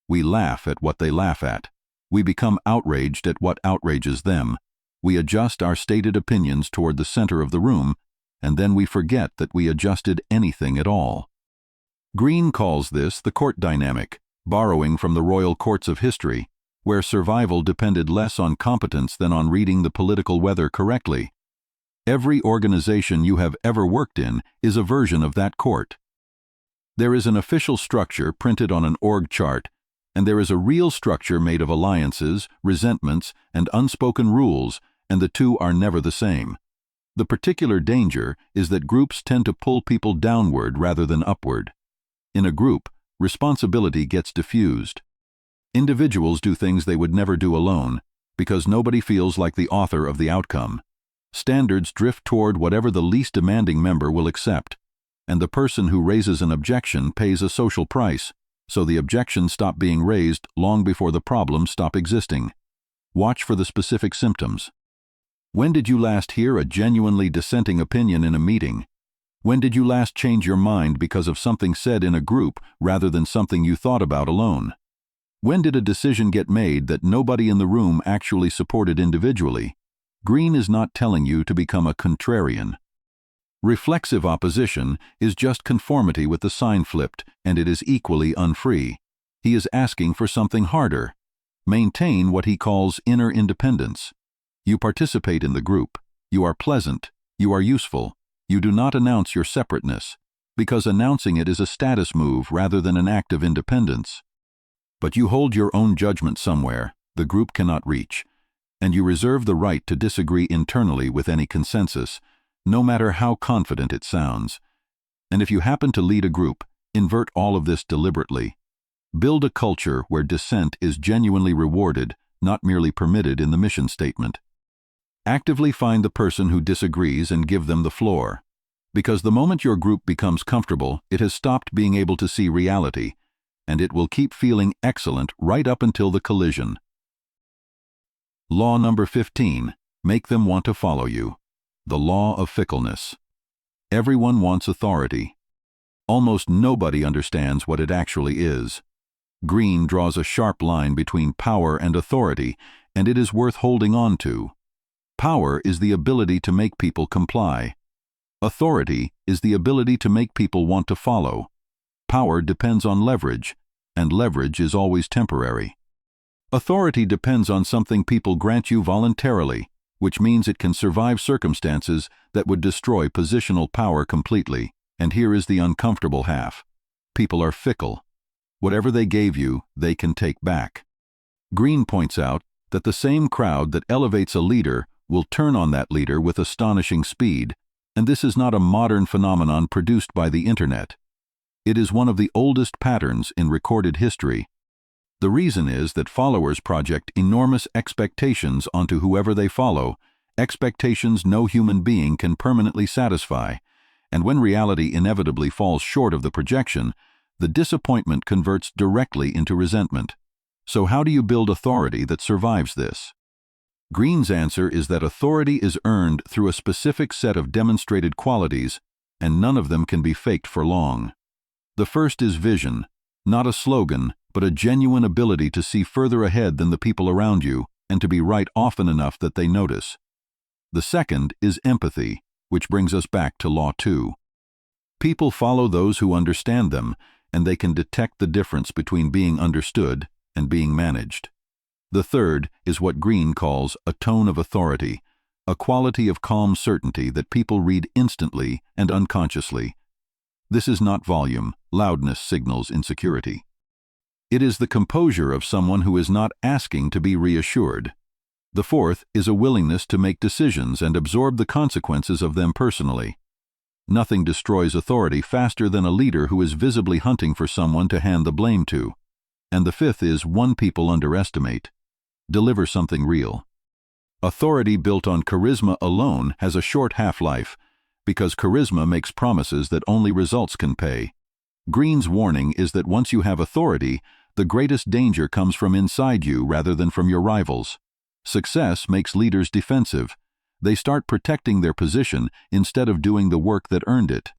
We laugh at what they laugh at. We become outraged at what outrages them. We adjust our stated opinions toward the center of the room, and then we forget that we adjusted anything at all. Greene calls this the court dynamic, borrowing from the royal courts of history, where survival depended less on competence than on reading the political weather correctly. Every organization you have ever worked in is a version of that court. There is an official structure printed on an org chart, and there is a real structure made of alliances, resentments, and unspoken rules, and the two are never the same. The particular danger is that groups tend to pull people downward rather than upward. In a group, responsibility gets diffused. Individuals do things they would never do alone, because nobody feels like the author of the outcome. Standards drift toward whatever the least demanding member will accept, and the person who raises an objection pays a social price, so the objections stop being raised long before the problems stop existing. Watch for the specific symptoms. When did you last hear a genuinely dissenting opinion in a meeting? When did you last change your mind because of something said in a group rather than something you thought about alone? When did a decision get made that nobody in the room actually supported individually? Greene is not telling you to become a contrarian. Reflexive opposition is just conformity with the sign flipped, and it is equally unfree. He is asking for something harder. Maintain what he calls inner independence. You participate in the group. You are pleasant. You are useful. You do not announce your separateness, because announcing it is a status move rather than an act of independence. But you hold your own judgment somewhere the group cannot reach, and you reserve the right to disagree internally with any consensus, no matter how confident it sounds. And if you happen to lead a group, invert all of this deliberately. Build a culture where dissent is genuinely rewarded, not merely permitted in the mission statement. Actively find the person who disagrees and give them the floor. Because the moment your group becomes comfortable, it has stopped being able to see reality, and it will keep feeling excellent right up until the collision. Law number 15. Make them want to follow you. The law of fickleness. Everyone wants authority. Almost nobody understands what it actually is. Greene draws a sharp line between power and authority, and it is worth holding on to. Power is the ability to make people comply. Authority is the ability to make people want to follow. Power depends on leverage, and leverage is always temporary. Authority depends on something people grant you voluntarily, which means it can survive circumstances that would destroy positional power completely. And here is the uncomfortable half. People are fickle. Whatever they gave you, they can take back. Greene points out that the same crowd that elevates a leader will turn on that leader with astonishing speed, and this is not a modern phenomenon produced by the internet. It is one of the oldest patterns in recorded history. The reason is that followers project enormous expectations onto whoever they follow, expectations no human being can permanently satisfy, and when reality inevitably falls short of the projection, the disappointment converts directly into resentment. So how do you build authority that survives this? Greene's answer is that authority is earned through a specific set of demonstrated qualities, and none of them can be faked for long. The first is vision, not a slogan, but a genuine ability to see further ahead than the people around you and to be right often enough that they notice. The second is empathy, which brings us back to Law 2. People follow those who understand them, and they can detect the difference between being understood and being managed. The third is what Greene calls a tone of authority, a quality of calm certainty that people read instantly and unconsciously. This is not volume. Loudness signals insecurity. It is the composure of someone who is not asking to be reassured. The fourth is a willingness to make decisions and absorb the consequences of them personally. Nothing destroys authority faster than a leader who is visibly hunting for someone to hand the blame to. And the fifth is one people underestimate. Deliver something real. Authority built on charisma alone has a short half-life, because charisma makes promises that only results can pay. Greene's warning is that once you have authority, the greatest danger comes from inside you rather than from your rivals. Success makes leaders defensive. They start protecting their position instead of doing the work that earned it.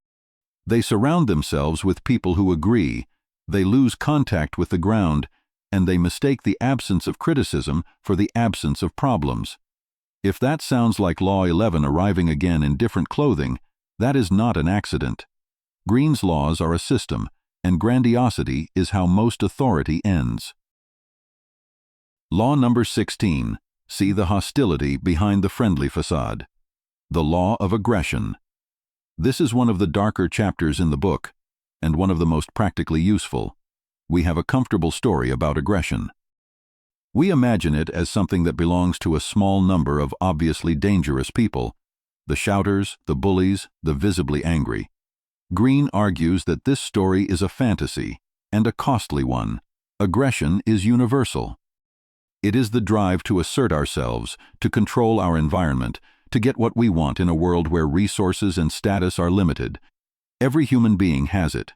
They surround themselves with people who agree. They lose contact with the ground, and they mistake the absence of criticism for the absence of problems. If that sounds like Law 11 arriving again in different clothing, that is not an accident. Greene's laws are a system, and grandiosity is how most authority ends. Law number 16. See the hostility behind the friendly facade. The law of aggression. This is one of the darker chapters in the book, and one of the most practically useful. We have a comfortable story about aggression. We imagine it as something that belongs to a small number of obviously dangerous people, the shouters, the bullies, the visibly angry. Greene argues that this story is a fantasy, and a costly one. Aggression is universal. It is the drive to assert ourselves, to control our environment, to get what we want in a world where resources and status are limited. Every human being has it.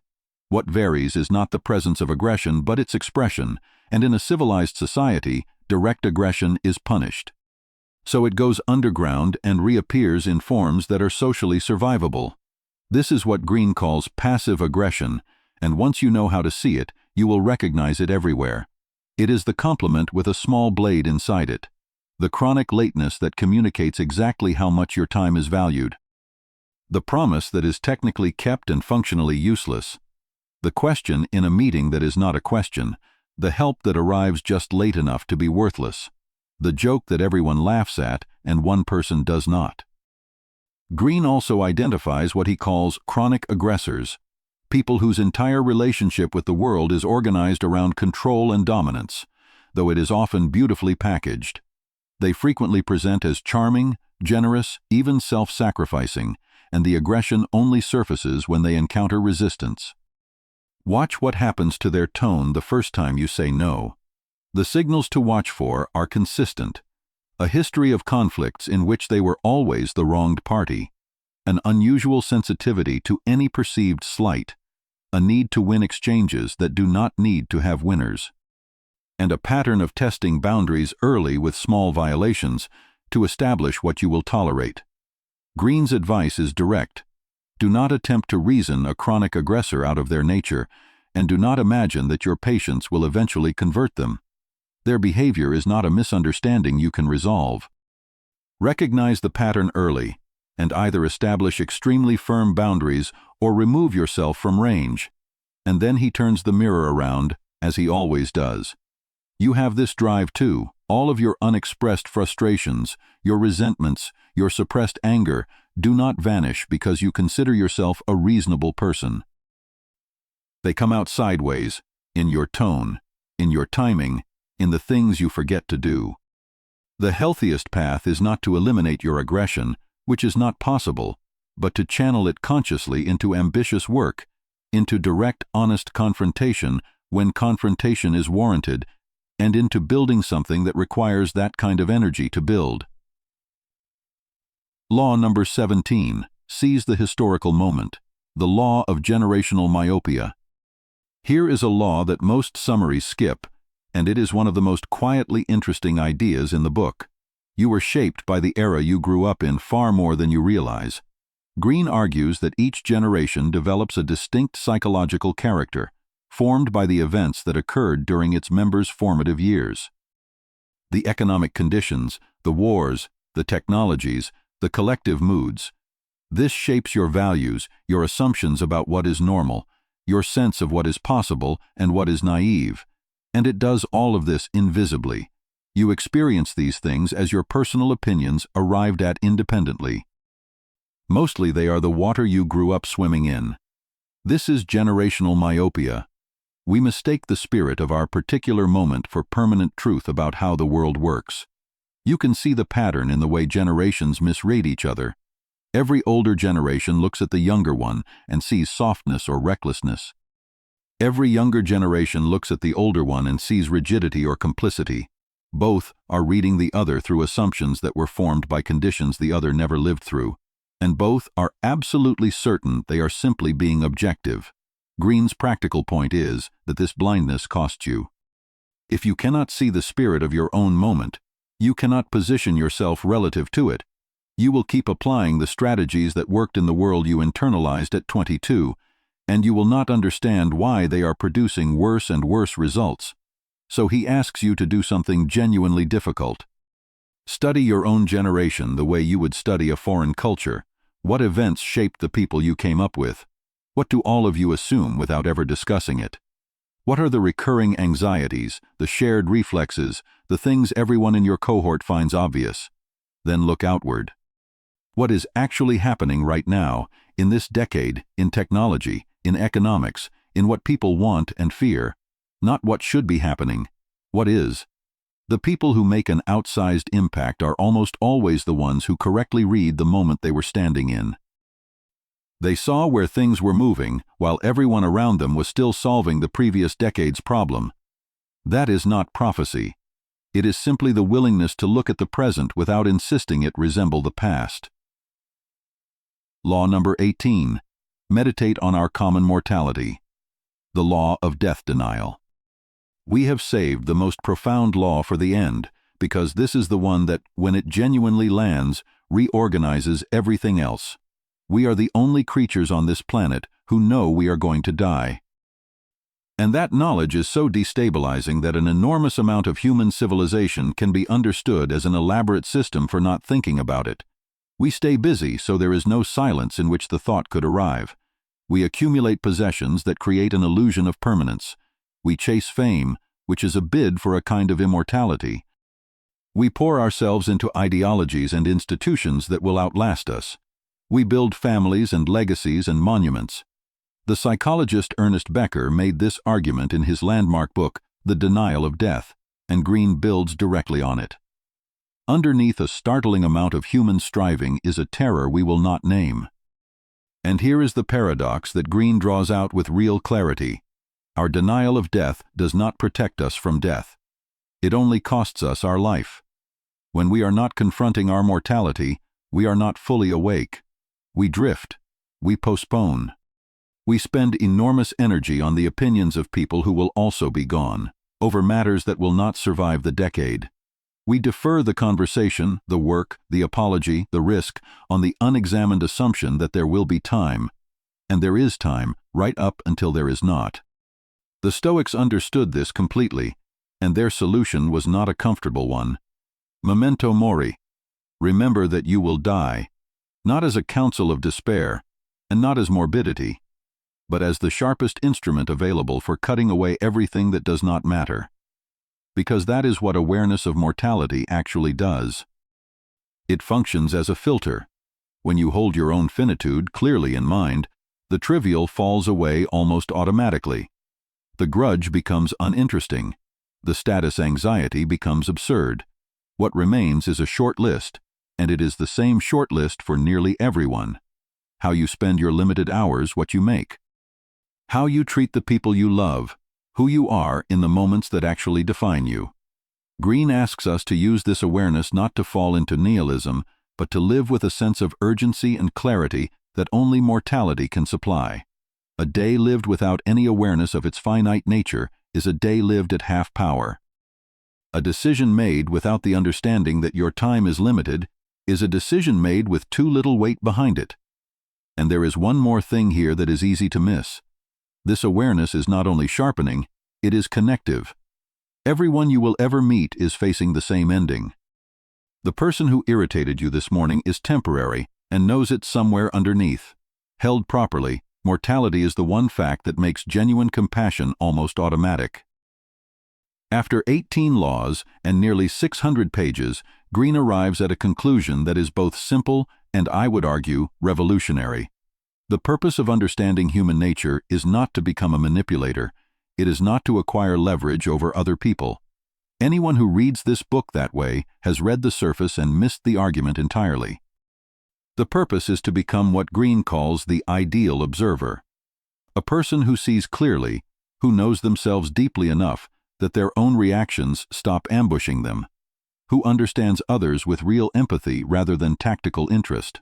What varies is not the presence of aggression, but its expression, and in a civilized society, direct aggression is punished. So it goes underground and reappears in forms that are socially survivable. This is what Greene calls passive aggression, and once you know how to see it, you will recognize it everywhere. It is the complement with a small blade inside it. The chronic lateness that communicates exactly how much your time is valued. The promise that is technically kept and functionally useless. The question in a meeting that is not a question. The help that arrives just late enough to be worthless. The joke that everyone laughs at and one person does not. Greene also identifies what he calls chronic aggressors, people whose entire relationship with the world is organized around control and dominance, though it is often beautifully packaged. They frequently present as charming, generous, even self-sacrificing, and the aggression only surfaces when they encounter resistance. Watch what happens to their tone the first time you say no. The signals to watch for are consistent. A history of conflicts in which they were always the wronged party. An unusual sensitivity to any perceived slight. A need to win exchanges that do not need to have winners. And a pattern of testing boundaries early with small violations to establish what you will tolerate. Greene's advice is direct. Do not attempt to reason a chronic aggressor out of their nature, and do not imagine that your patience will eventually convert them. Their behavior is not a misunderstanding you can resolve. Recognize the pattern early, and either establish extremely firm boundaries or remove yourself from range. And then he turns the mirror around, as he always does. You have this drive too. All of your unexpressed frustrations, your resentments, your suppressed anger do not vanish because you consider yourself a reasonable person. They come out sideways, in your tone, in your timing, in the things you forget to do. The healthiest path is not to eliminate your aggression, which is not possible, but to channel it consciously into ambitious work, into direct, honest confrontation when confrontation is warranted, and into building something that requires that kind of energy to build. Law number 17. Seize the historical moment. The law of generational myopia. Here is a law that most summaries skip, and it is one of the most quietly interesting ideas in the book. You were shaped by the era you grew up in far more than you realize. Greene argues that each generation develops a distinct psychological character, formed by the events that occurred during its members' formative years. The economic conditions, the wars, the technologies, the collective moods. This shapes your values, your assumptions about what is normal, your sense of what is possible and what is naive. And it does all of this invisibly. You experience these things as your personal opinions arrived at independently. Mostly they are the water you grew up swimming in. This is generational myopia. We mistake the spirit of our particular moment for permanent truth about how the world works. You can see the pattern in the way generations misread each other. Every older generation looks at the younger one and sees softness or recklessness. Every younger generation looks at the older one and sees rigidity or complicity. Both are reading the other through assumptions that were formed by conditions the other never lived through. And both are absolutely certain they are simply being objective. Greene's practical point is that this blindness costs you. If you cannot see the spirit of your own moment, you cannot position yourself relative to it. You will keep applying the strategies that worked in the world you internalized at 22, and you will not understand why they are producing worse and worse results. So he asks you to do something genuinely difficult. Study your own generation the way you would study a foreign culture. What events shaped the people you came up with? What do all of you assume without ever discussing it? What are the recurring anxieties, the shared reflexes, the things everyone in your cohort finds obvious? Then look outward. What is actually happening right now, in this decade, in technology, in economics, in what people want and fear? Not what should be happening. What is? The people who make an outsized impact are almost always the ones who correctly read the moment they were standing in. They saw where things were moving, while everyone around them was still solving the previous decade's problem. That is not prophecy. It is simply the willingness to look at the present without insisting it resemble the past. Law number 18. Meditate on our common mortality. The law of death denial. We have saved the most profound law for the end, because this is the one that, when it genuinely lands, reorganizes everything else. We are the only creatures on this planet who know we are going to die. And that knowledge is so destabilizing that an enormous amount of human civilization can be understood as an elaborate system for not thinking about it. We stay busy so there is no silence in which the thought could arrive. We accumulate possessions that create an illusion of permanence. We chase fame, which is a bid for a kind of immortality. We pour ourselves into ideologies and institutions that will outlast us. We build families and legacies and monuments. The psychologist Ernest Becker made this argument in his landmark book, The Denial of Death, and Greene builds directly on it. Underneath a startling amount of human striving is a terror we will not name. And here is the paradox that Greene draws out with real clarity. Our denial of death does not protect us from death. It only costs us our life. When we are not confronting our mortality, we are not fully awake. We drift. We postpone. We spend enormous energy on the opinions of people who will also be gone, over matters that will not survive the decade. We defer the conversation, the work, the apology, the risk, on the unexamined assumption that there will be time. And there is time, right up until there is not. The Stoics understood this completely, and their solution was not a comfortable one. Memento mori. Remember that you will die, not as a counsel of despair, and not as morbidity, but as the sharpest instrument available for cutting away everything that does not matter. Because that is what awareness of mortality actually does. It functions as a filter. When you hold your own finitude clearly in mind, the trivial falls away almost automatically. The grudge becomes uninteresting. The status anxiety becomes absurd. What remains is a short list, and it is the same short list for nearly everyone. How you spend your limited hours, what you make. How you treat the people you love, who you are in the moments that actually define you. Greene asks us to use this awareness not to fall into nihilism, but to live with a sense of urgency and clarity that only mortality can supply. A day lived without any awareness of its finite nature is a day lived at half power. A decision made without the understanding that your time is limited is a decision made with too little weight behind it. And there is one more thing here that is easy to miss. This awareness is not only sharpening, it is connective. Everyone you will ever meet is facing the same ending. The person who irritated you this morning is temporary and knows it somewhere underneath. Held properly, mortality is the one fact that makes genuine compassion almost automatic. After 18 laws and nearly 600 pages, Greene arrives at a conclusion that is both simple and, I would argue, revolutionary. The purpose of understanding human nature is not to become a manipulator. It is not to acquire leverage over other people. Anyone who reads this book that way has read the surface and missed the argument entirely. The purpose is to become what Greene calls the ideal observer. A person who sees clearly, who knows themselves deeply enough that their own reactions stop ambushing them, who understands others with real empathy rather than tactical interest,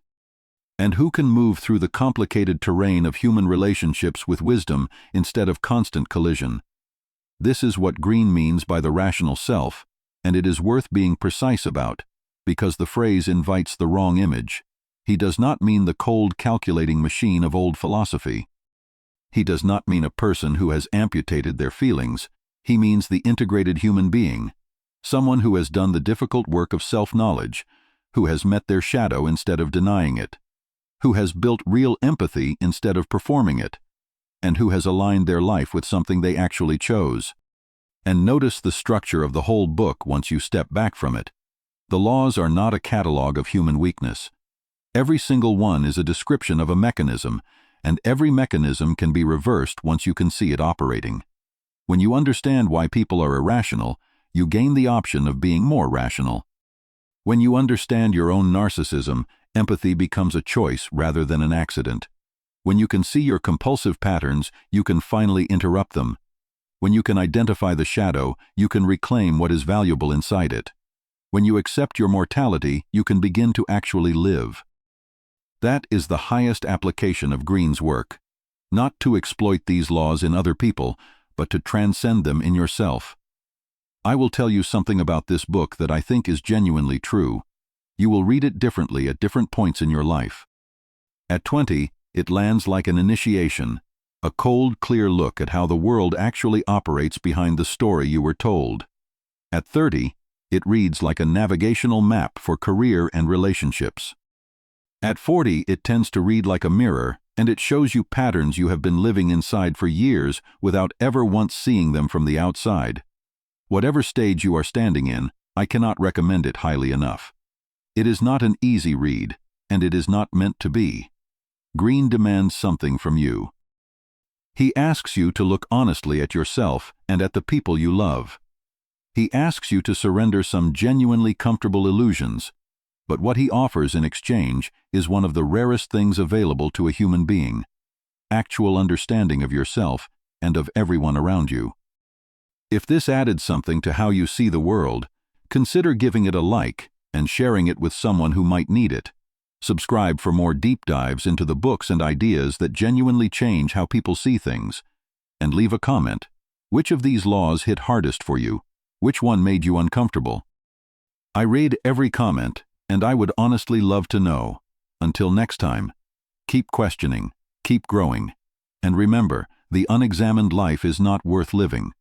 and who can move through the complicated terrain of human relationships with wisdom instead of constant collision. This is what Greene means by the rational self, and it is worth being precise about, because the phrase invites the wrong image. He does not mean the cold, calculating machine of old philosophy. He does not mean a person who has amputated their feelings. He means the integrated human being, someone who has done the difficult work of self-knowledge, who has met their shadow instead of denying it, who has built real empathy instead of performing it, and who has aligned their life with something they actually chose. And notice the structure of the whole book once you step back from it. The laws are not a catalog of human weakness. Every single one is a description of a mechanism, and every mechanism can be reversed once you can see it operating. When you understand why people are irrational, you gain the option of being more rational. When you understand your own narcissism, empathy becomes a choice rather than an accident. When you can see your compulsive patterns, you can finally interrupt them. When you can identify the shadow, you can reclaim what is valuable inside it. When you accept your mortality, you can begin to actually live. That is the highest application of Greene's work. Not to exploit these laws in other people, but to transcend them in yourself. I will tell you something about this book that I think is genuinely true. You will read it differently at different points in your life. At 20, it lands like an initiation, a cold, clear look at how the world actually operates behind the story you were told. At 30, it reads like a navigational map for career and relationships. At 40, it tends to read like a mirror, and it shows you patterns you have been living inside for years without ever once seeing them from the outside. Whatever stage you are standing in, I cannot recommend it highly enough. It is not an easy read, and it is not meant to be. Greene demands something from you. He asks you to look honestly at yourself and at the people you love. He asks you to surrender some genuinely comfortable illusions, but what he offers in exchange is one of the rarest things available to a human being: actual understanding of yourself and of everyone around you. If this added something to how you see the world, consider giving it a like and sharing it with someone who might need it. Subscribe for more deep dives into the books and ideas that genuinely change how people see things. And leave a comment. Which of these laws hit hardest for you? Which one made you uncomfortable? I read every comment, and I would honestly love to know. Until next time, keep questioning, keep growing, and remember, the unexamined life is not worth living.